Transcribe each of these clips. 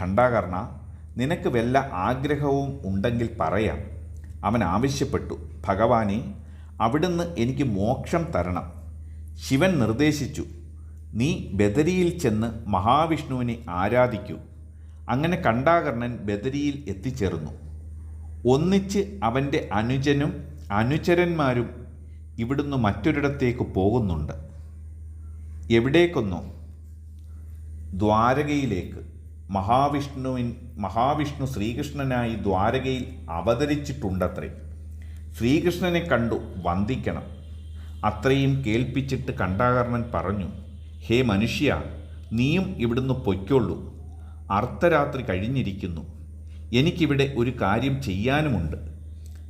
ഖണ്ഡാകർണ, നിനക്ക് വല്ല ആഗ്രഹവും ഉണ്ടെങ്കിൽ പറയാം. അവൻ ആവശ്യപ്പെട്ടു. ഭഗവാനെ, അവിടുന്ന് എനിക്ക് മോക്ഷം തരണം. ശിവൻ നിർദ്ദേശിച്ചു, നീ ബദരിയിൽ ചെന്ന് മഹാവിഷ്ണുവിനെ ആരാധിക്കൂ. അങ്ങനെ ഖണ്ഡാകർണൻ ബദരിയിൽ എത്തിച്ചേർന്നു. ഒന്നിച്ച് അവൻ്റെ അനുജനും അനുചരന്മാരും ഇവിടുന്ന് മറ്റൊരിടത്തേക്ക് പോകുന്നുണ്ട്. എവിടേക്കൊന്നോ? ദ്വാരകയിലേക്ക്. മഹാവിഷ്ണു ശ്രീകൃഷ്ണനായി ദ്വാരകയിൽ അവതരിച്ചിട്ടുണ്ടത്രേ. ശ്രീകൃഷ്ണനെ കണ്ടു വന്ദിക്കണം. അത്രയും കേൾപ്പിച്ചിട്ട് ഖണ്ഡാകർണൻ പറഞ്ഞു, ഹേ മനുഷ്യ, നീയും ഇവിടുന്ന് പൊയ്ക്കൊള്ളൂ. അർദ്ധരാത്രി കഴിഞ്ഞിരിക്കുന്നു. എനിക്കിവിടെ ഒരു കാര്യം ചെയ്യാനുമുണ്ട്.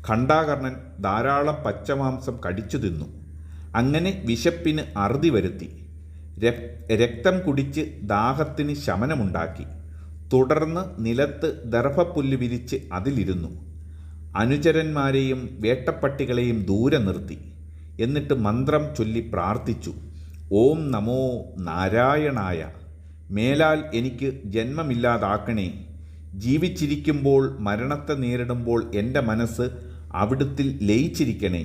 ഖണ്ഡാകർണൻ ധാരാളം പച്ചമാംസം കടിച്ചു തിന്നു. അങ്ങനെ വിശപ്പിന് അറുതി വരുത്തി. രക്തം കുടിച്ച് ദാഹത്തിന് ശമനമുണ്ടാക്കി. തുടർന്ന് നിലത്ത് ദർഭപ്പുല്ല് വിരിച്ച് അതിലിരുന്നു. അനുചരന്മാരെയും വേട്ടപ്പട്ടികളെയും ദൂരെ നിർത്തി. എന്നിട്ട് മന്ത്രം ചൊല്ലി പ്രാർത്ഥിച്ചു, ഓം നമോ നാരായണായ. മേലാൽ എനിക്ക് ജന്മമില്ലാതാക്കണേ. ജീവിച്ചിരിക്കുമ്പോൾ മരണത്തെ നേരിടുമ്പോൾ എൻ്റെ മനസ്സ് അവിടുത്തിൽ ലയിച്ചിരിക്കണേ.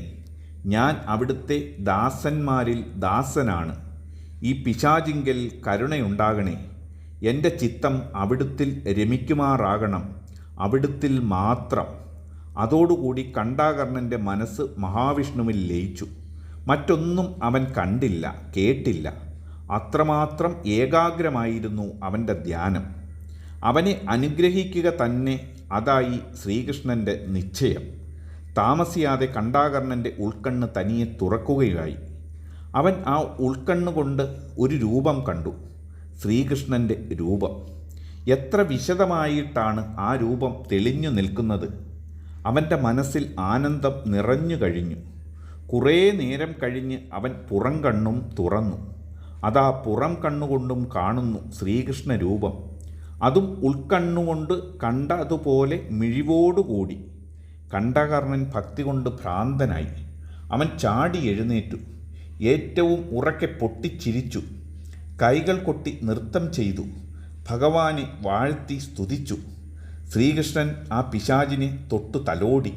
ഞാൻ അവിടുത്തെ ദാസന്മാരിൽ ദാസനാണ്. ഈ പിശാചിങ്കൽ കരുണയുണ്ടാകണേ. എൻ്റെ ചിത്തം അവിടുത്തിൽ രമിക്കുമാറാകണം, അവിടുത്തിൽ മാത്രം. അതോടുകൂടി ഖണ്ഡാകർണൻ്റെ മനസ്സ് മഹാവിഷ്ണുവിൽ ലയിച്ചു. മറ്റൊന്നും അവൻ കണ്ടില്ല, കേട്ടില്ല. അത്രമാത്രം ഏകാഗ്രമായിരുന്നു അവൻ്റെ ധ്യാനം. അവനെ അനുഗ്രഹിക്കുക തന്നെ അതായി ശ്രീകൃഷ്ണൻ്റെ നിശ്ചയം. താമസിയാതെ ഖണ്ഡാകർണൻ്റെ ഉൾക്കണ്ണ് തനിയെ തുറക്കുകയായി. അവൻ ആ ഉൾക്കണ്ണുകൊണ്ട് ഒരു രൂപം കണ്ടു. ശ്രീകൃഷ്ണൻ്റെ രൂപം. എത്ര വിശദമായിട്ടാണ് ആ രൂപം തെളിഞ്ഞു നിൽക്കുന്നത്! അവൻ്റെ മനസ്സിൽ ആനന്ദം നിറഞ്ഞു കഴിഞ്ഞു. കുറേ നേരം കഴിഞ്ഞ് അവൻ പുറം കണ്ണും തുറന്നു. അതാ പുറം കണ്ണുകൊണ്ടും കാണുന്നു ശ്രീകൃഷ്ണ രൂപം. അതും ഉൾക്കണ്ണുകൊണ്ട് കണ്ടതുപോലെ മിഴിവോടുകൂടി. ഖണ്ഡാകർണൻ ഭക്തി കൊണ്ട് ഭ്രാന്തനായി. അവൻ ചാടി എഴുന്നേറ്റു. ഏറ്റവും ഉറക്കെ പൊട്ടിച്ചിരിച്ചു. കൈകൾ കൊട്ടി നൃത്തം ചെയ്തു. ഭഗവാനെ വാഴ്ത്തി സ്തുതിച്ചു. ശ്രീകൃഷ്ണൻ ആ പിശാചിനെ തൊട്ടു തലോടി.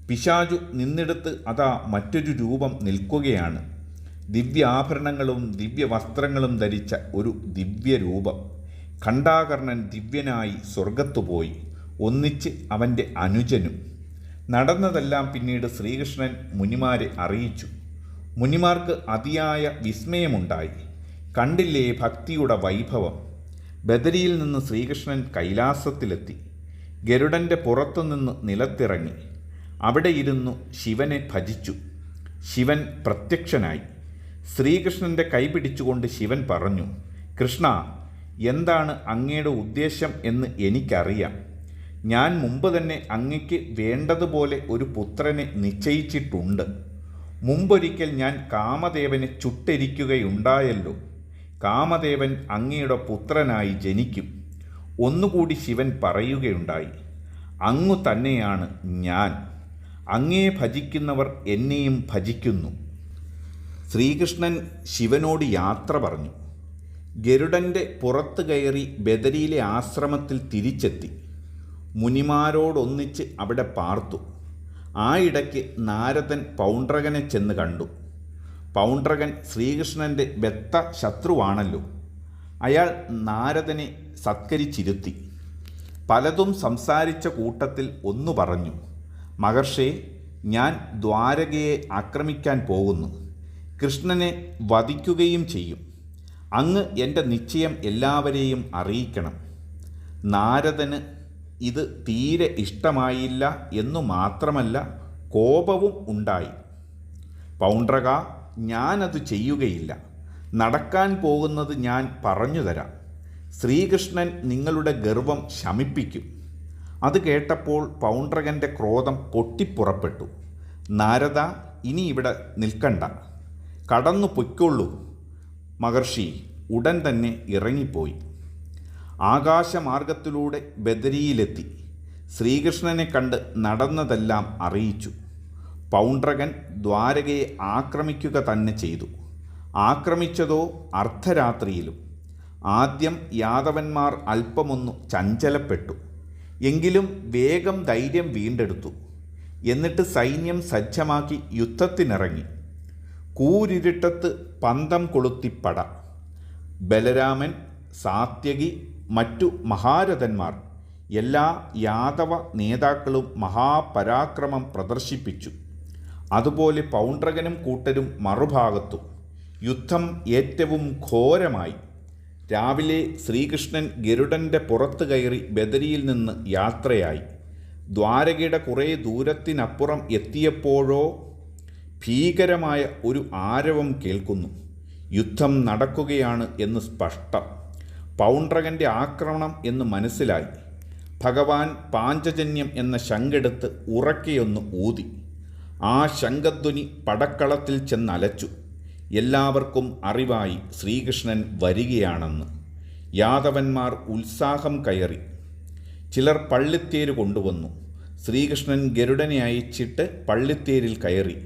പിശാചു നിന്നിടത്ത് അതാ മറ്റൊരു രൂപം നിൽക്കുകയാണ്. ദിവ്യാഭരണങ്ങളും ദിവ്യവസ്ത്രങ്ങളും ധരിച്ച ഒരു ദിവ്യരൂപം. ഖണ്ഡാകർണൻ ദിവ്യനായി സ്വർഗത്തുപോയി. ഒന്നിച്ച് അവൻ്റെ അനുജനും. നടന്നതെല്ലാം പിന്നീട് ശ്രീകൃഷ്ണൻ മുനിമാരെ അറിയിച്ചു. മുനിമാർക്ക് അതിയായ വിസ്മയമുണ്ടായി. കണ്ടില്ലേ ഭക്തിയുടെ വൈഭവം! ബദരിയിൽ നിന്ന് ശ്രീകൃഷ്ണൻ കൈലാസത്തിലെത്തി. ഗരുഡൻ്റെ പുറത്തുനിന്ന് നിലത്തിറങ്ങി. അവിടെ ഇരുന്നു ശിവനെ ഭജിച്ചു. ശിവൻ പ്രത്യക്ഷനായി. ശ്രീകൃഷ്ണൻ്റെ കൈ പിടിച്ചുകൊണ്ട് ശിവൻ പറഞ്ഞു, കൃഷ്ണ, എന്താണ് അങ്ങയുടെ ഉദ്ദേശം എന്ന് എനിക്കറിയാം. ഞാൻ മുമ്പ് തന്നെ അങ്ങയ്ക്ക് വേണ്ടതുപോലെ ഒരു പുത്രനെ നിശ്ചയിച്ചിട്ടുണ്ട്. മുമ്പൊരിക്കൽ ഞാൻ കാമദേവനെ ചുട്ടെരിക്കുകയുണ്ടായല്ലോ. കാമദേവൻ അങ്ങയുടെ പുത്രനായി ജനിക്കും. ഒന്നുകൂടി ശിവൻ പറയുകയുണ്ടായി, അങ്ങു തന്നെയാണ് ഞാൻ. അങ്ങയെ ഭജിക്കുന്നവർ എന്നെയും ഭജിക്കുന്നു. ശ്രീകൃഷ്ണൻ ശിവനോട് യാത്ര പറഞ്ഞു. ഗരുഡൻ്റെ പുറത്ത് കയറി ബദരിയിലെ ആശ്രമത്തിൽ തിരിച്ചെത്തി. മുനിമാരോടൊന്നിച്ച് അവിടെ പാർത്തു. ആ ഇടയ്ക്ക് നാരദൻ പൗണ്ഡ്രകനെ ചെന്ന് കണ്ടു. പൗണ്ഡ്രകൻ ശ്രീകൃഷ്ണൻ്റെ ബദ്ധ ശത്രുവാണല്ലോ. അയാൾ നാരദനെ സത്കരിച്ചിരുത്തി. പലതും സംസാരിച്ച കൂട്ടത്തിൽ ഒന്നു പറഞ്ഞു, മഹർഷേ, ഞാൻ ദ്വാരകയെ ആക്രമിക്കാൻ പോകുന്നു. കൃഷ്ണനെ വധിക്കുകയും ചെയ്യും. അങ്ങ് എൻ്റെ നിശ്ചയം എല്ലാവരെയും അറിയിക്കണം. നാരദന് ഇത് തീരെ ഇഷ്ടമായില്ല എന്നു മാത്രമല്ല, കോപവും ഉണ്ടായി. പൗണ്ഡ്രക, ഞാനത് ചെയ്യുകയില്ല. നടക്കാൻ പോകുന്നത് ഞാൻ പറഞ്ഞു തരാം. ശ്രീകൃഷ്ണൻ നിങ്ങളുടെ ഗർവം ശമിപ്പിക്കും. അത് കേട്ടപ്പോൾ പൗണ്ഡ്രകൻ്റെ ക്രോധം പൊട്ടിപ്പുറപ്പെട്ടു. നാരദ, ഇനി ഇവിടെ നിൽക്കണ്ട, കടന്നു പൊയ്ക്കൊള്ളൂ. മഹർഷി ഉടൻ തന്നെ ഇറങ്ങിപ്പോയി. ആകാശമാർഗത്തിലൂടെ ബദരിയിലെത്തി. ശ്രീകൃഷ്ണനെ കണ്ട് നടന്നതെല്ലാം അറിയിച്ചു. പൗണ്ഡ്രകൻ ദ്വാരകയെ ആക്രമിക്കുക തന്നെ ചെയ്തു. ആക്രമിച്ചതോ അർദ്ധരാത്രിയിലും. ആദ്യം യാദവന്മാർ അല്പമൊന്നു ചഞ്ചലപ്പെട്ടു. എങ്കിലും വേഗം ധൈര്യം വീണ്ടെടുത്തു. എന്നിട്ട് സൈന്യം സജ്ജമാക്കി യുദ്ധത്തിനിറങ്ങി. കൂരിരുട്ടത്ത് പന്തം കൊളുത്തിപ്പട. ബലരാമൻ, സാത്യകി, മറ്റു മഹാരഥന്മാർ, എല്ലാ യാദവ നേതാക്കളും മഹാപരാക്രമം പ്രദർശിപ്പിച്ചു. അതുപോലെ പൗണ്ഡ്രകനും കൂട്ടരും മറുഭാഗത്തും. യുദ്ധം ഏറ്റവും ഘോരമായി. രാവിലെ ശ്രീകൃഷ്ണൻ ഗരുഡൻ്റെ പുറത്ത് കയറി ബദരിയിൽ നിന്ന് യാത്രയായി. ദ്വാരകയുടെ കുറേ ദൂരത്തിനപ്പുറം എത്തിയപ്പോഴോ ഭീകരമായ ഒരു ആരവം കേൾക്കുന്നു. യുദ്ധം നടക്കുകയാണ് എന്ന് സ്പഷ്ടം. പൗണ്ഡ്രകൻ്റെ ആക്രമണം എന്ന് മനസ്സിലായി. ഭഗവാൻ പാഞ്ചജന്യം എന്ന ശംഖെടുത്ത് ഉറക്കെയൊന്ന് ഊതി. ആ ശംഖധ്വനി പടക്കളത്തിൽ ചെന്നലച്ചു. എല്ലാവർക്കും അറിവായി ശ്രീകൃഷ്ണൻ വരികയാണെന്ന്. യാദവന്മാർ ഉത്സാഹം കയറി. ചിലർ പള്ളിത്തേര് കൊണ്ടുവന്നു. ശ്രീകൃഷ്ണൻ ഗരുഡനെ അയച്ചിട്ട് പള്ളിത്തേരിൽ കയറി.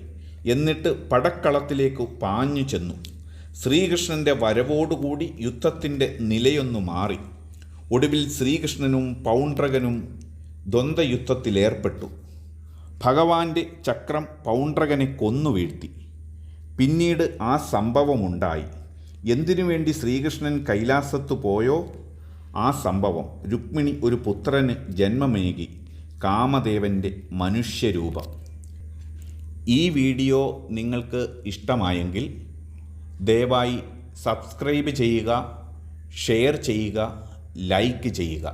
എന്നിട്ട് പടക്കളത്തിലേക്ക് പാഞ്ഞു ചെന്നു. ശ്രീകൃഷ്ണൻ്റെ വരവോടുകൂടി യുദ്ധത്തിൻ്റെ നിലയൊന്നു മാറി. ഒടുവിൽ ശ്രീകൃഷ്ണനും പൗണ്ഡ്രകനും ദ്വന്ദ്വയുദ്ധത്തിലേർപ്പെട്ടു. ഭഗവാന്റെ ചക്രം പൗണ്ഡ്രകനെ കൊന്നുവീഴ്ത്തി. പിന്നീട് ആ സംഭവമുണ്ടായി. എന്തിനു വേണ്ടി ശ്രീകൃഷ്ണൻ കൈലാസത്തു പോയോ ആ സംഭവം. രുക്മിണി ഒരു പുത്രന് ജന്മമേകി. കാമദേവൻ്റെ മനുഷ്യരൂപം. ഈ വീഡിയോ നിങ്ങൾക്ക് ഇഷ്ടമായെങ്കിൽ ദയവായി സബ്സ്ക്രൈബ് ചെയ്യുക, ഷെയർ ചെയ്യുക, ലൈക്ക് ചെയ്യുക.